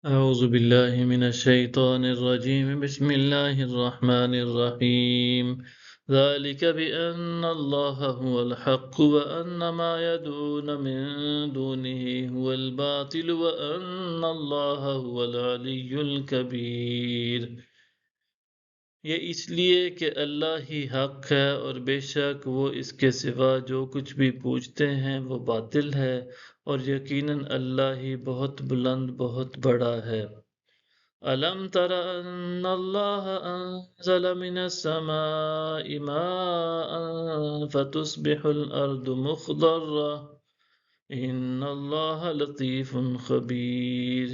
أعوذ بالله من الشيطان الرجيم بسم الله الرحمن الرحيم ذلك بأن الله هو الحق وأن ما يدعون من دونه هو الباطل وأن الله هو العلي الكبير یہ اس لیے کہ اللہ ہی حق ہے اور بے شک وہ اس کے سوا جو کچھ بھی پوچھتے ہیں وہ باطل ہے اور یقیناً اللہ ہی بہت بلند بہت بڑا ہے۔ ألم تر أن الله أنزل من السماء ماء فتصبح الأرض مخضرة إن الله لطيف خبير۔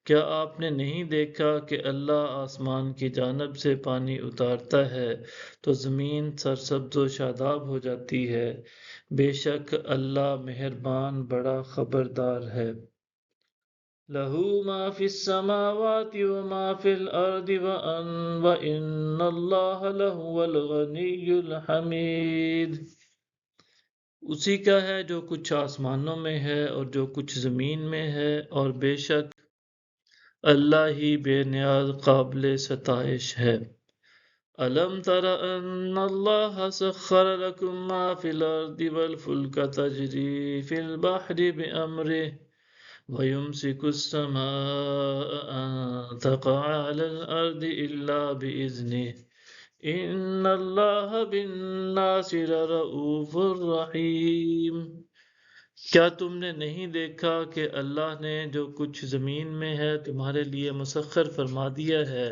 کیا آپ نے نہیں دیکھا کہ اللہ آسمان کی جانب سے پانی اتارتا ہے تو زمین سرسبز و شاداب ہو جاتی ہے؟ بے شک اللہ مہربان بڑا خبردار ہے۔ لَهُ مَا فِي السَّمَاوَاتِ وَمَا فِي الْأَرْضِ وَإِنَّ اللَّهَ لَهُوَ الْغَنِيُّ الْحَمِيدُ۔ اسی کا ہے جو کچھ آسمانوں میں ہے اور جو کچھ زمین میں ہے، اور بے شک اللہ ہی بے نیاز قابل ستائش ہے۔ أَلَمْ تَرَ أَنَّ اللَّهَ سَخَّرَ لَكُم مَّا فِي الْأَرْضِ وَالْفُلْكَ تَجْرِي فِي الْبَحْرِ بِأَمْرِهِ وَيُمْسِكُ السَّمَاءَ أَن تَقَعَ عَلَى الْأَرْضِ إِلَّا بِإِذْنِهِ إِنَّ اللَّهَ بِالنَّاسِ لَرَءُوفٌ رَحِيمٌ۔ کیا تم نے نہیں دیکھا کہ اللہ نے جو کچھ زمین میں ہے تمہارے لیے مسخر فرما دیا ہے،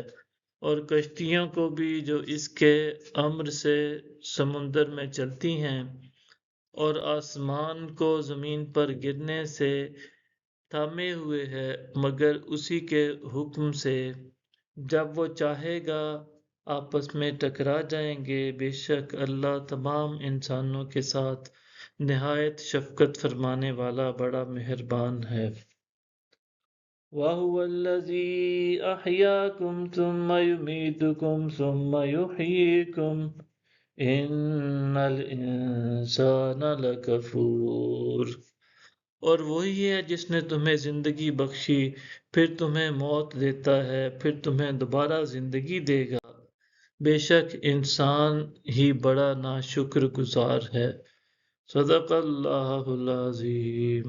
اور کشتیوں کو بھی جو اس کے امر سے سمندر میں چلتی ہیں، اور آسمان کو زمین پر گرنے سے تھامے ہوئے ہے مگر اسی کے حکم سے، جب وہ چاہے گا آپس میں ٹکرا جائیں گے۔ بے شک اللہ تمام انسانوں کے ساتھ نہایت شفقت فرمانے والا بڑا مہربان ہے۔ وَهُوَ الَّذِي أَحْيَاكُمْ ثُمَّ يُمِيتُكُمْ ثُمَّ يُحْيِيكُمْ إِنَّ الْإِنسَانَ لَكَفُورٌ۔ اور وہی ہے جس نے تمہیں زندگی بخشی، پھر تمہیں موت دیتا ہے، پھر تمہیں دوبارہ زندگی دے گا۔ بے شک انسان ہی بڑا ناشکر گزار ہے۔ صدق اللہ العظیم۔